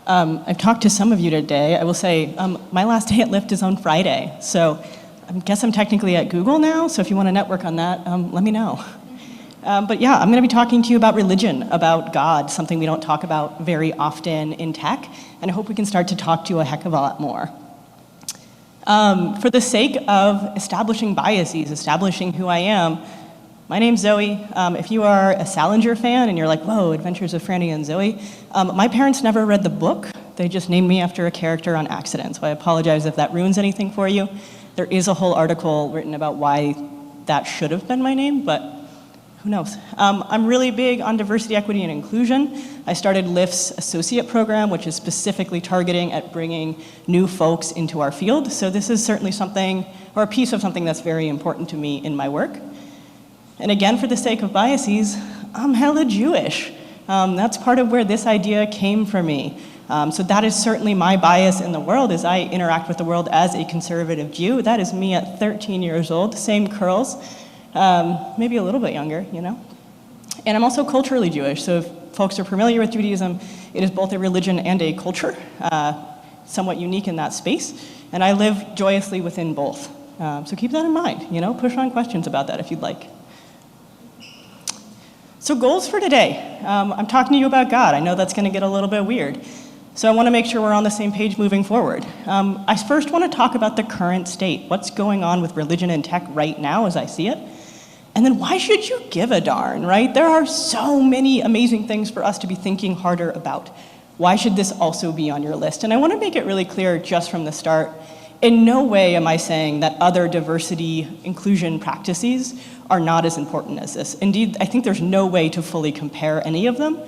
I've talked to some of you today. I will say my last day at Lyft is on Friday, so I guess I'm technically at Google now, so if you want to network on that, let me know. But yeah, I'm going to be talking to you about religion, about God, something we don't talk about very often in tech, and I hope we can start to talk to you a heck of a lot more. For the sake of establishing biases, establishing who I am, my name's Zoe. If you are a Salinger fan and you're like, whoa, Adventures of Franny and Zoe, my parents never read the book. They just named me after a character on accident, so I apologize if that ruins anything for you. There is a whole article written about why that should have been my name, but who knows? I'm really big on diversity, equity, and inclusion. I started Lyft's associate program, which is specifically targeting at bringing new folks into our field. So this is certainly something, or a piece of something that's very important to me in my work. And again, for the sake of biases, I'm hella Jewish. That's part of where this idea came for me. So that is certainly my bias in the world as I interact with the world as a conservative Jew. That is me at 13 years old, same curls, maybe a little bit younger, you know? And I'm also culturally Jewish, so if folks are familiar with Judaism, it is both a religion and a culture, somewhat unique in that space, and I live joyously within both. So keep that in mind, you know, push on questions about that if you'd like. So goals for today. I'm talking to you about God. I know that's going to get a little bit weird. So I want to make sure we're on the same page moving forward. I first want to talk about the current state. What's going on with religion and tech right now as I see it? And then why should you give a darn, right? There are so many amazing things for us to be thinking harder about. Why should this also be on your list? And I want to make it really clear just from the start, in no way am I saying that other diversity inclusion practices are not as important as this. Indeed, I think there's no way to fully compare any of them.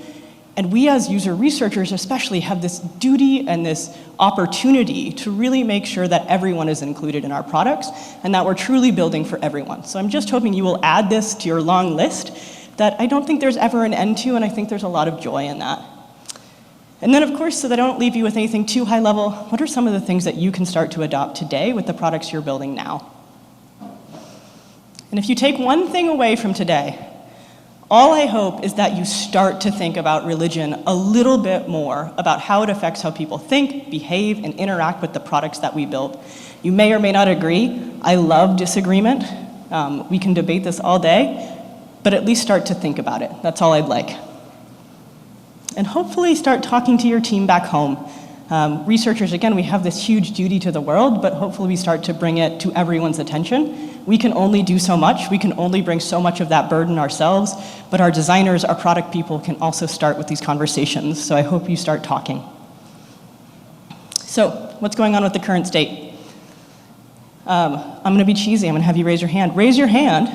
And we as user researchers especially have this duty and this opportunity to really make sure that everyone is included in our products and that we're truly building for everyone. So I'm just hoping you will add this to your long list that I don't think there's ever an end to, and I think there's a lot of joy in that. And then, of course, so that I don't leave you with anything too high level, what are some of the things that you can start to adopt today with the products you're building now? And if you take one thing away from today, all I hope is that you start to think about religion a little bit more, about how it affects how people think, behave, and interact with the products that we build. You may or may not agree. I love disagreement. We can debate this all day, but at least start to think about it. That's all I'd like. And hopefully start talking to your team back home. Researchers, again, we have this huge duty to the world, but hopefully we start to bring it to everyone's attention. We can only do so much. We can only bring so much of that burden ourselves, but our designers, our product people can also start with these conversations. So I hope you start talking. So what's going on with the current state? I'm going to be cheesy. I'm going to have you raise your hand. Raise your hand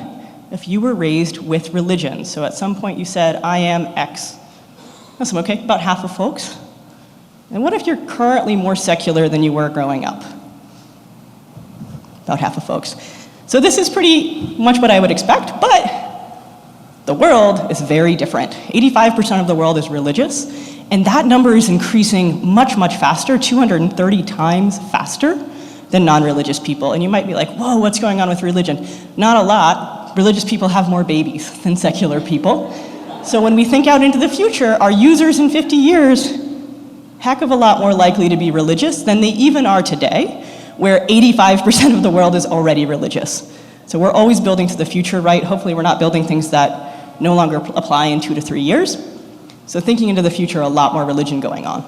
if you were raised with religion. So at some point you said, I am X. Awesome, okay, about half of folks. And what if you're currently more secular than you were growing up? About half of folks. So this is pretty much what I would expect, but the world is very different. 85% of the world is religious, and that number is increasing much, much faster, 230 times faster than non-religious people. And you might be like, whoa, what's going on with religion? Not a lot. Religious people have more babies than secular people. So when we think out into the future, our users in 50 years, heck of a lot more likely to be religious than they even are today, where 85% of the world is already religious. So we're always building to the future, right? Hopefully we're not building things that no longer apply in 2 to 3 years. So thinking into the future, a lot more religion going on.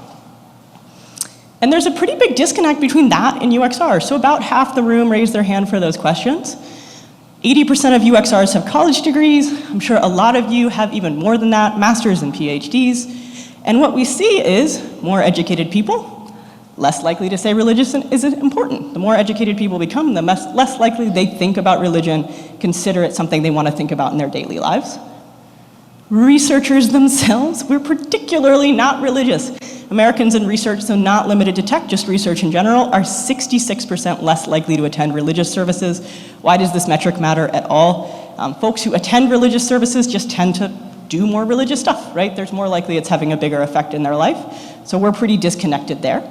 And there's a pretty big disconnect between that and UXR. So about half the room raised their hand for those questions. 80% of UXRs have college degrees. I'm sure a lot of you have even more than that, masters and PhDs. And what we see is more educated people, less likely to say religion is important. The more educated people become, the less likely they think about religion, consider it something they want to think about in their daily lives. Researchers themselves, we're particularly not religious. Americans in research, so not limited to tech, just research in general, are 66% less likely to attend religious services. Why does this metric matter at all? Folks who attend religious services just tend to do more religious stuff, right? There's more likely it's having a bigger effect in their life. So we're pretty disconnected there.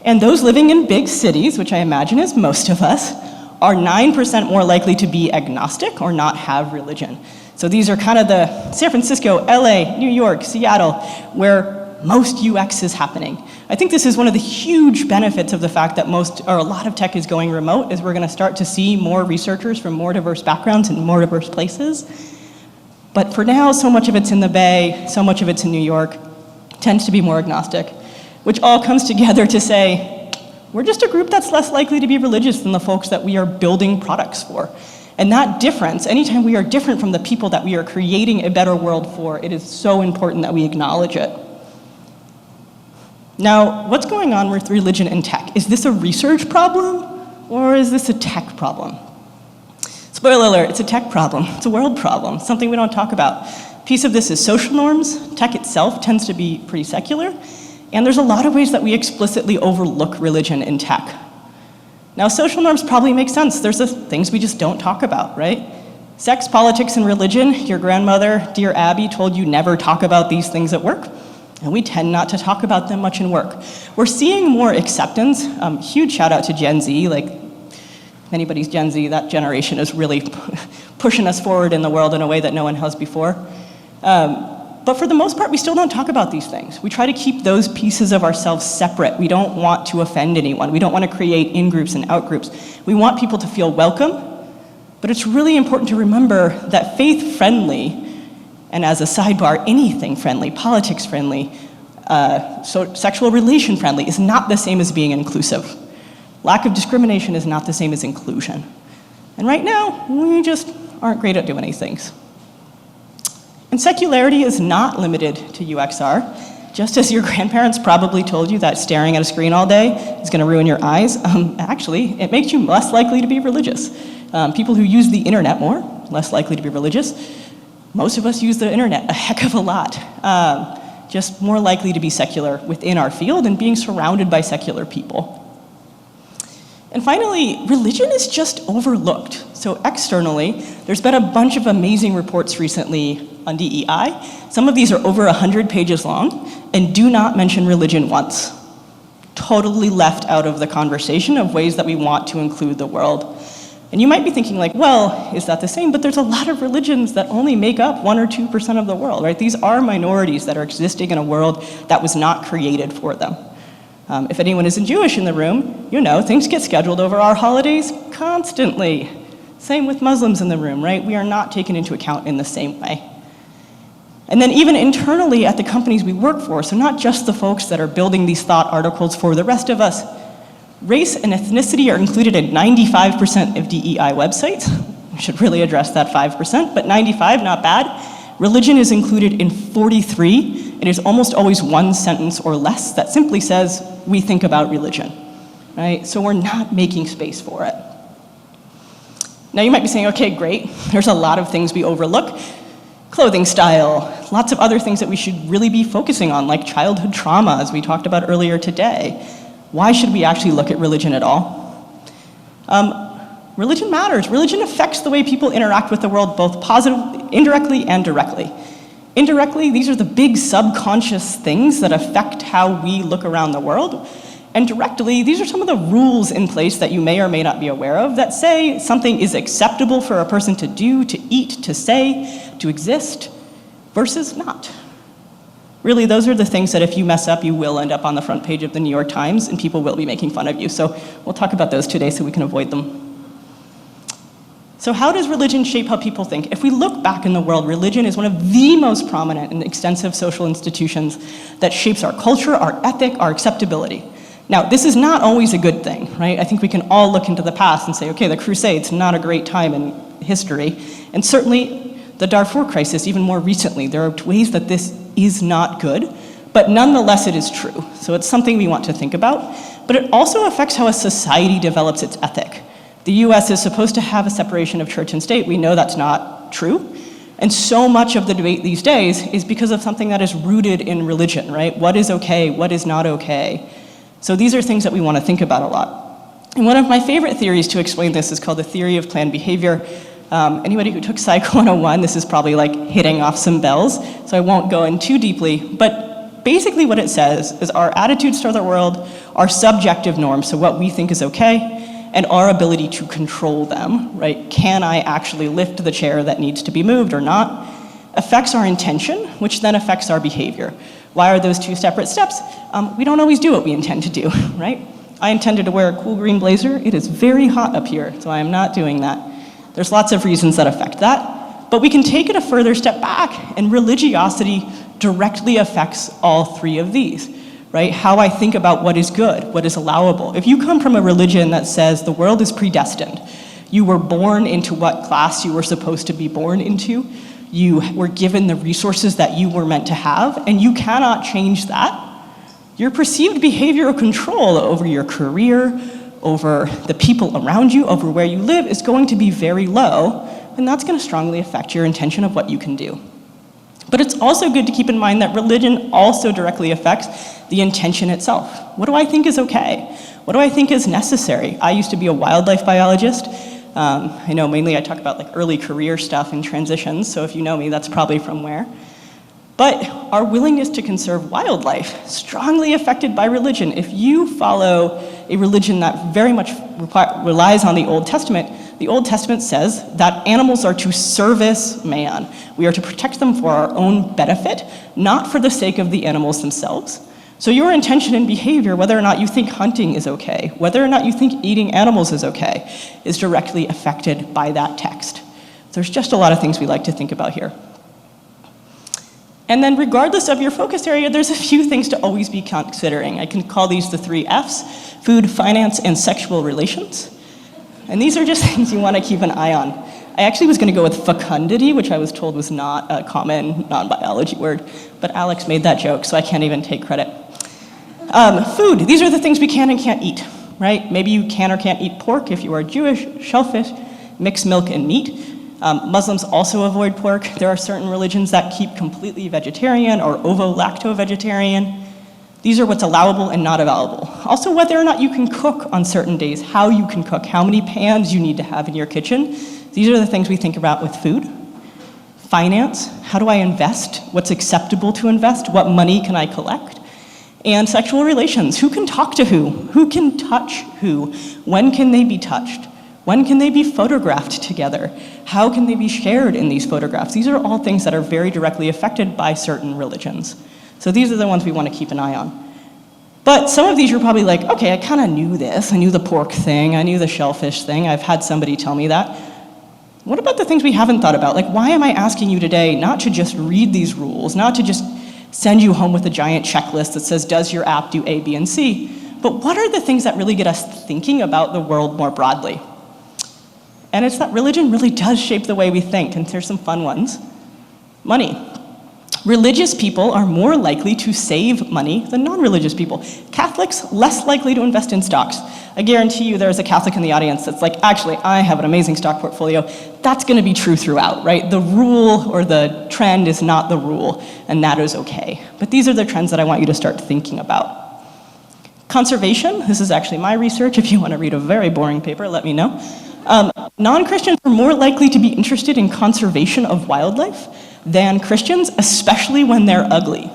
And those living in big cities, which I imagine is most of us, are 9% more likely to be agnostic or not have religion. So these are kind of the San Francisco, LA, New York, Seattle, where most UX is happening. I think this is one of the huge benefits of the fact that a lot of tech is going remote, is we're going to start to see more researchers from more diverse backgrounds and more diverse places. But for now, so much of it's in the Bay, so much of it's in New York, tends to be more agnostic, which all comes together to say, we're just a group that's less likely to be religious than the folks that we are building products for. And that difference, anytime we are different from the people that we are creating a better world for, it is so important that we acknowledge it. Now, what's going on with religion and tech? Is this a research problem, or is this a tech problem? Spoiler alert, it's a tech problem. It's a world problem, something we don't talk about. A piece of this is social norms. Tech itself tends to be pretty secular, and there's a lot of ways that we explicitly overlook religion in tech. Now, social norms probably make sense. There's the things we just don't talk about, right? Sex, politics, and religion. Your grandmother, dear Abby, told you never talk about these things at work, and we tend not to talk about them much in work. We're seeing more acceptance. Huge shout out to Gen Z. Like, if anybody's Gen Z, that generation is really pushing us forward in the world in a way that no one has before. But for the most part, we still don't talk about these things. We try to keep those pieces of ourselves separate. We don't want to offend anyone. We don't want to create in-groups and out-groups. We want people to feel welcome, but it's really important to remember that faith-friendly, and as a sidebar, anything-friendly, politics-friendly, sexual relation-friendly is not the same as being inclusive. Lack of discrimination is not the same as inclusion. And right now, we just aren't great at doing these things. And secularity is not limited to UXR. Just as your grandparents probably told you that staring at a screen all day is going to ruin your eyes, actually, it makes you less likely to be religious. People who use the internet more, less likely to be religious. Most of us use the internet a heck of a lot. Just more likely to be secular within our field and being surrounded by secular people. And finally, religion is just overlooked. So externally, there's been a bunch of amazing reports recently on DEI. Some of these are over 100 pages long and do not mention religion once. Totally left out of the conversation of ways that we want to include the world. And you might be thinking like, well, is that the same? But there's a lot of religions that only make up 1 or 2% of the world, right? These are minorities that are existing in a world that was not created for them. If anyone isn't Jewish in the room, you know things get scheduled over our holidays constantly. Same with Muslims in the room, right? We are not taken into account in the same way. And then even internally at the companies we work for, so not just the folks that are building these thought articles for the rest of us, race and ethnicity are included in 95% of DEI websites. We should really address that 5%, but 95, not bad. Religion is included in 43. It is almost always one sentence or less that simply says, we think about religion, right? So we're not making space for it. Now you might be saying, okay, great. There's a lot of things we overlook. Clothing style, lots of other things that we should really be focusing on, like childhood trauma, as we talked about earlier today. Why should we actually look at religion at all? Religion matters. Religion affects the way people interact with the world, both indirectly and directly. Indirectly, these are the big subconscious things that affect how we look around the world. And directly, these are some of the rules in place that you may or may not be aware of that say something is acceptable for a person to do, to eat, to say, to exist, versus not. Really, those are the things that if you mess up, you will end up on the front page of the New York Times and people will be making fun of you. So we'll talk about those today so we can avoid them. So how does religion shape how people think? If we look back in the world, religion is one of the most prominent and extensive social institutions that shapes our culture, our ethic, our acceptability. Now, this is not always a good thing, right? I think we can all look into the past and say, okay, the Crusades, not a great time in history. And certainly the Darfur crisis, even more recently, there are ways that this is not good, but nonetheless it is true. So it's something we want to think about. But it also affects how a society develops its ethic. The US is supposed to have a separation of church and state. We know that's not true. And so much of the debate these days is because of something that is rooted in religion, right? What is okay? What is not okay? So these are things that we want to think about a lot. And one of my favorite theories to explain this is called the theory of planned behavior. Anybody who took Psych 101, this is probably like hitting off some bells, so I won't go in too deeply. But basically what it says is our attitudes toward the world are subjective norms, so what we think is okay. and our ability to control them, right? Can I actually lift the chair that needs to be moved or not? Affects our intention, which then affects our behavior. Why are those two separate steps? We don't always do what we intend to do, right? I intended to wear a cool green blazer. It is very hot up here, so I am not doing that. There's lots of reasons that affect that, but we can take it a further step back, and religiosity directly affects all three of these, right? How I think about what is good, what is allowable. If you come from a religion that says the world is predestined, you were born into what class you were supposed to be born into, you were given the resources that you were meant to have, and you cannot change that, your perceived behavioral control over your career, over the people around you, over where you live is going to be very low, and that's going to strongly affect your intention of what you can do. But it's also good to keep in mind that religion also directly affects the intention itself. What do I think is okay? What do I think is necessary? I used to be a wildlife biologist. I know mainly I talk about like early career stuff and transitions, so if you know me, that's probably from where. But our willingness to conserve wildlife, strongly affected by religion. If you follow a religion that very much relies on the Old Testament says that animals are to service man. We are to protect them for our own benefit, not for the sake of the animals themselves. So your intention and behavior, whether or not you think hunting is okay, whether or not you think eating animals is okay, is directly affected by that text. There's just a lot of things we like to think about here. And then regardless of your focus area, there's a few things to always be considering. I can call these the 3 Fs: food, finance, and sexual relations. And these are just things you want to keep an eye on. I actually was going to go with fecundity, which I was told was not a common non-biology word, but Alex made that joke, so I can't even take credit. Food, these are the things we can and can't eat, right? Maybe you can or can't eat pork if you are Jewish, shellfish, mixed milk, and meat. Muslims also avoid pork. There are certain religions that keep completely vegetarian or ovo-lacto-vegetarian. These are what's allowable and not allowable. Also, whether or not you can cook on certain days, how you can cook, how many pans you need to have in your kitchen. These are the things we think about with food. Finance, how do I invest? What's acceptable to invest? What money can I collect? And sexual relations, who can talk to who? Who can touch who? When can they be touched? When can they be photographed together? How can they be shared in these photographs? These are all things that are very directly affected by certain religions. So these are the ones we want to keep an eye on. But some of these you're probably like, okay, I kind of knew this. I knew the pork thing. I knew the shellfish thing. I've had somebody tell me that. What about the things we haven't thought about? Like, why am I asking you today not to just read these rules, not to just send you home with a giant checklist that says, does your app do A, B, and C? But what are the things that really get us thinking about the world more broadly? And it's that religion really does shape the way we think, and here's some fun ones. Money. Religious people are more likely to save money than non-religious people. Catholics, less likely to invest in stocks. I guarantee you there's a Catholic in the audience that's like, actually, I have an amazing stock portfolio. That's gonna be true throughout, right? The rule or the trend is not the rule, and that is okay. But these are the trends that I want you to start thinking about. Conservation, this is actually my research. If you wanna read a very boring paper, let me know. Non-Christians are more likely to be interested in conservation of wildlife than Christians, especially when they're ugly.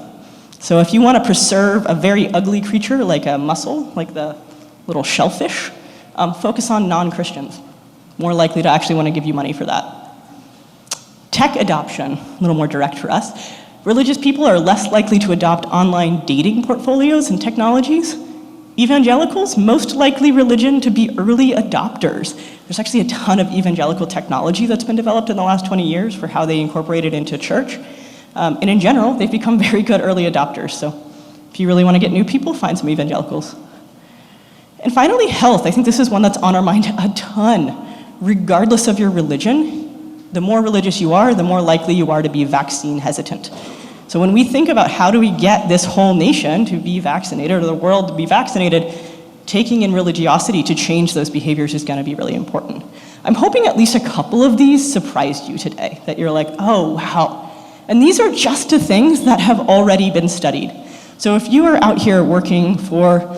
So if you want to preserve a very ugly creature like a mussel, like the little shellfish, focus on non-Christians. More likely to actually want to give you money for that. Tech adoption, a little more direct for us. Religious people are less likely to adopt online dating portfolios and technologies. Evangelicals, most likely religion to be early adopters. There's actually a ton of evangelical technology that's been developed in the last 20 years for how they incorporate it into church. And in general, they've become very good early adopters. So if you really want to get new people, find some evangelicals. And finally, health. I think this is one that's on our mind a ton. Regardless of your religion, the more religious you are, the more likely you are to be vaccine hesitant. So when we think about how do we get this whole nation to be vaccinated, or the world to be vaccinated, taking in religiosity to change those behaviors is gonna be really important. I'm hoping at least a couple of these surprised you today, that you're like, oh, wow. And these are just the things that have already been studied. So if you are out here working for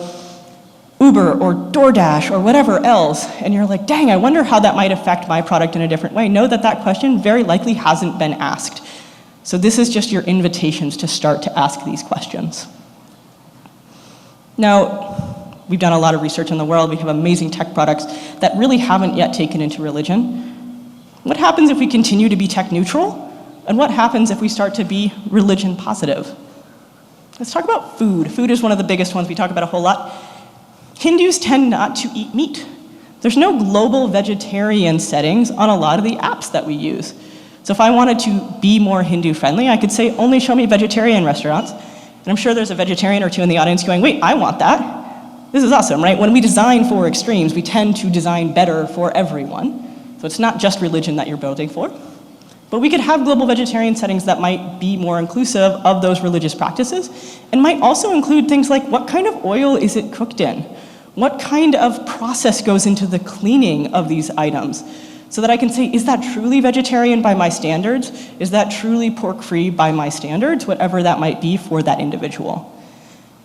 Uber or DoorDash or whatever else, and you're like, dang, I wonder how that might affect my product in a different way, know that that question very likely hasn't been asked. So this is just your invitations to start to ask these questions. Now, We've done a lot of research in the world. We have amazing tech products that really haven't yet taken into religion. What happens if we continue to be tech neutral? And what happens if we start to be religion positive? Let's talk about food. Food is one of the biggest ones we talk about a whole lot. Hindus tend not to eat meat. There's no global vegetarian settings on a lot of the apps that we use. So if I wanted to be more Hindu friendly, I could say only show me vegetarian restaurants. And I'm sure there's a vegetarian or two in the audience going, wait, I want that. This is awesome, right? When we design for extremes, we tend to design better for everyone. So it's not just religion that you're building for. But we could have global vegetarian settings that might be more inclusive of those religious practices and might also include things like what kind of oil is it cooked in? What kind of process goes into the cleaning of these items? So that I can say, is that truly vegetarian by my standards? Is that truly pork-free by my standards? Whatever that might be for that individual.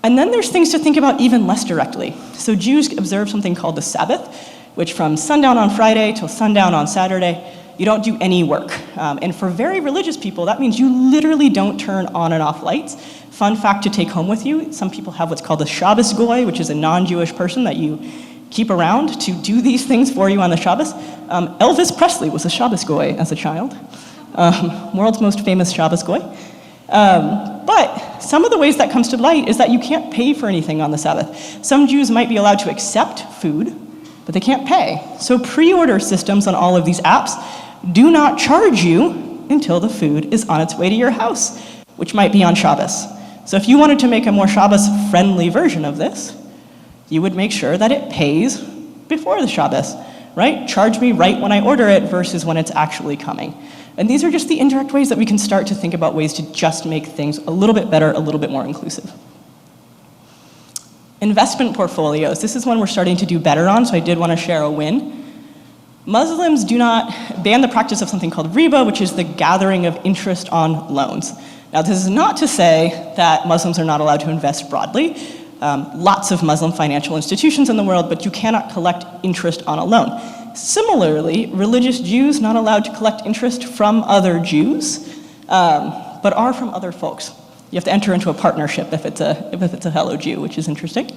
And then there's things to think about even less directly. So Jews observe something called the Sabbath, which from sundown on Friday till sundown on Saturday, you don't do any work. And for very religious people, that means you literally don't turn on and off lights. Fun fact to take home with you, some people have what's called a Shabbos goy, which is a non-Jewish person that you keep around to do these things for you on the Shabbos. Elvis Presley was a Shabbos goy as a child. World's most famous Shabbos goy. But some of the ways that comes to light is that you can't pay for anything on the Sabbath. Some Jews might be allowed to accept food, but they can't pay. So pre-order systems on all of these apps do not charge you until the food is on its way to your house, which might be on Shabbos. So if you wanted to make a more Shabbos-friendly version of this, you would make sure that it pays before the Shabbos, right? Charge me right when I order it versus when it's actually coming. And these are just the indirect ways that we can start to think about ways to just make things a little bit better, a little bit more inclusive. Investment portfolios. This is one we're starting to do better on, so I did want to share a win. Muslims do not ban the practice of something called riba, which is the gathering of interest on loans. Now, this is not to say that Muslims are not allowed to invest broadly. Lots of Muslim financial institutions in the world, but you cannot collect interest on a loan. Similarly, religious Jews not allowed to collect interest from other Jews, but are from other folks. You have to enter into a partnership if it's a fellow Jew, which is interesting.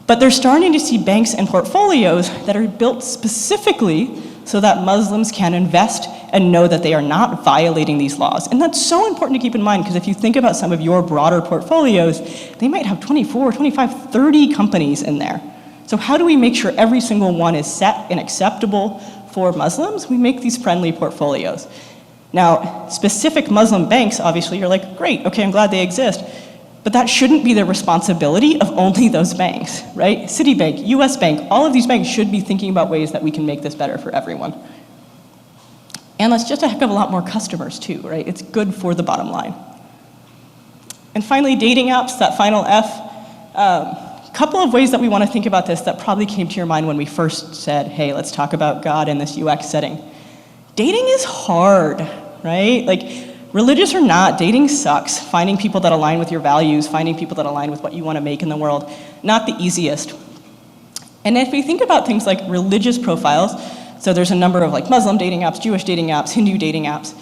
But they're starting to see banks and portfolios that are built specifically so that Muslims can invest and know that they are not violating these laws. And that's so important to keep in mind, because if you think about some of your broader portfolios, they might have 24, 25, 30 companies in there. So how do we make sure every single one is set and acceptable for Muslims? We make these friendly portfolios. Now, specific Muslim banks, obviously, you're like, great, okay, I'm glad they exist. But that shouldn't be the responsibility of only those banks, right? Citibank, US Bank, all of these banks should be thinking about ways that we can make this better for everyone. And that's just a heck of a lot more customers too, right? It's good for the bottom line. And finally, dating apps, that final F. Couple of ways that we want to think about this that probably came to your mind when we first said, hey, let's talk about God in this UX setting. Dating is hard, right? Like, religious or not, dating sucks. Finding people that align with your values, finding people that align with what you want to make in the world, not the easiest. And if we think about things like religious profiles, so there's a number of like Muslim dating apps, Jewish dating apps, Hindu dating apps,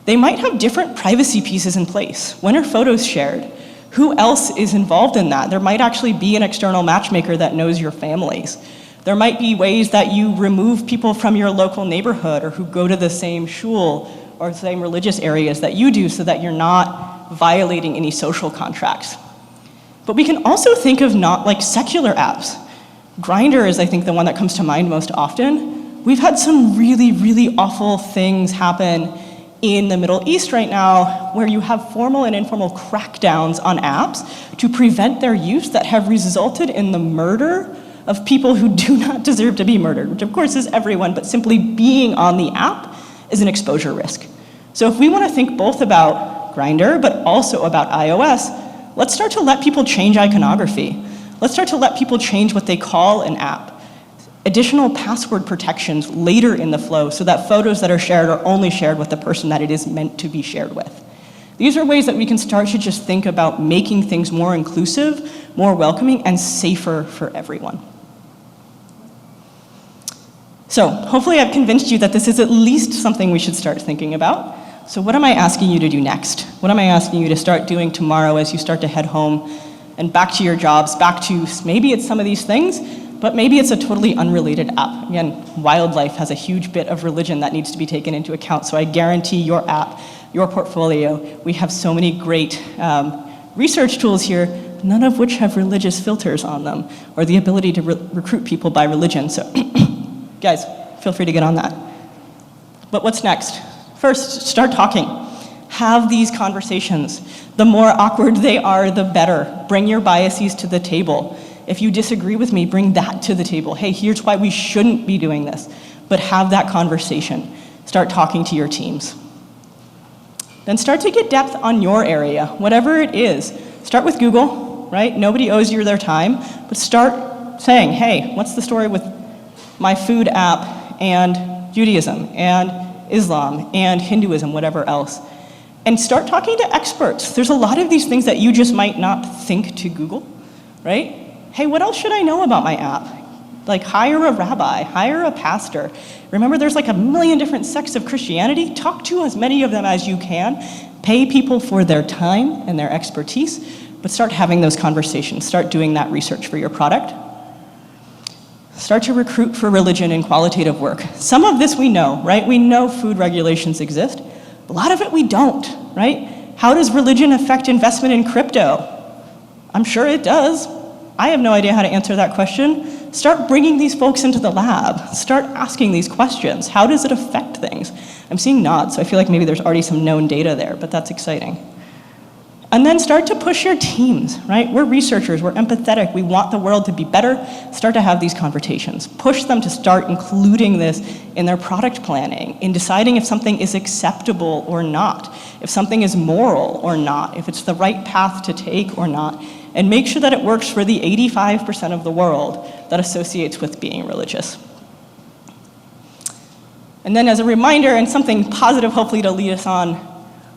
they might have different privacy pieces in place. When are photos shared? Who else is involved in that? There might actually be an external matchmaker that knows your families. There might be ways that you remove people from your local neighborhood or who go to the same shul or the same religious areas that you do so that you're not violating any social contracts. But we can also think of not like secular apps. Grindr is, I think, the one that comes to mind most often. We've had some really, really awful things happen in the Middle East right now where you have formal and informal crackdowns on apps to prevent their use that have resulted in the murder of people who do not deserve to be murdered, which of course is everyone, but simply being on the app is an exposure risk. So if we want to think both about Grindr, but also about iOS, let's start to let people change iconography. Let's start to let people change what they call an app. Additional password protections later in the flow so that photos that are shared are only shared with the person that it is meant to be shared with. These are ways that we can start to just think about making things more inclusive, more welcoming, and safer for everyone. So hopefully I've convinced you that this is at least something we should start thinking about. So what am I asking you to do next? What am I asking you to start doing tomorrow as you start to head home and back to your jobs, back to maybe it's some of these things, but maybe it's a totally unrelated app. Again, wildlife has a huge bit of religion that needs to be taken into account, so I guarantee your app, your portfolio, we have so many great research tools here, none of which have religious filters on them, or the ability to recruit people by religion. So guys, feel free to get on that. But what's next? First, start talking. Have these conversations. The more awkward they are, the better. Bring your biases to the table. If you disagree with me, bring that to the table. Hey, here's why we shouldn't be doing this. But have that conversation. Start talking to your teams. Then start to get depth on your area, whatever it is. Start with Google, right? Nobody owes you their time, but start saying, hey, what's the story with my food app and Judaism and Islam and Hinduism, whatever else. And start talking to experts. There's a lot of these things that you just might not think to Google, right? Hey, what else should I know about my app? Like, hire a rabbi, hire a pastor. Remember, there's like a million different sects of Christianity. Talk to as many of them as you can. Pay people for their time and their expertise, but start having those conversations. Start doing that research for your product. Start to recruit for religion in qualitative work. Some of this we know, right? We know food regulations exist. A lot of it we don't, right? How does religion affect investment in crypto? I'm sure it does. I have no idea how to answer that question. Start bringing these folks into the lab. Start asking these questions. How does it affect things? I'm seeing nods, so I feel like maybe there's already some known data there, but that's exciting. And then start to push your teams, right? We're researchers, we're empathetic, we want the world to be better. Start to have these conversations. Push them to start including this in their product planning, in deciding if something is acceptable or not, if something is moral or not, if it's the right path to take or not, and make sure that it works for the 85% of the world that associates with being religious. And then as a reminder, and something positive hopefully to lead us on,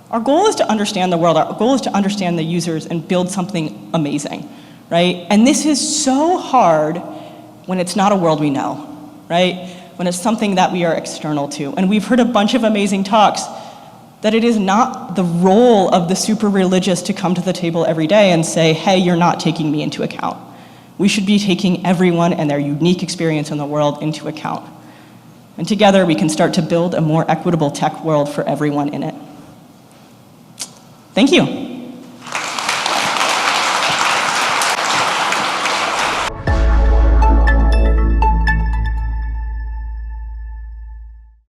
our goal is to understand the world, our goal is to understand the users and build something amazing, right? And this is so hard when it's not a world we know, right? When it's something that we are external to. And we've heard a bunch of amazing talks that it is not the role of the super religious to come to the table every day and say, hey, you're not taking me into account. We should be taking everyone and their unique experience in the world into account. And together we can start to build a more equitable tech world for everyone in it. Thank you.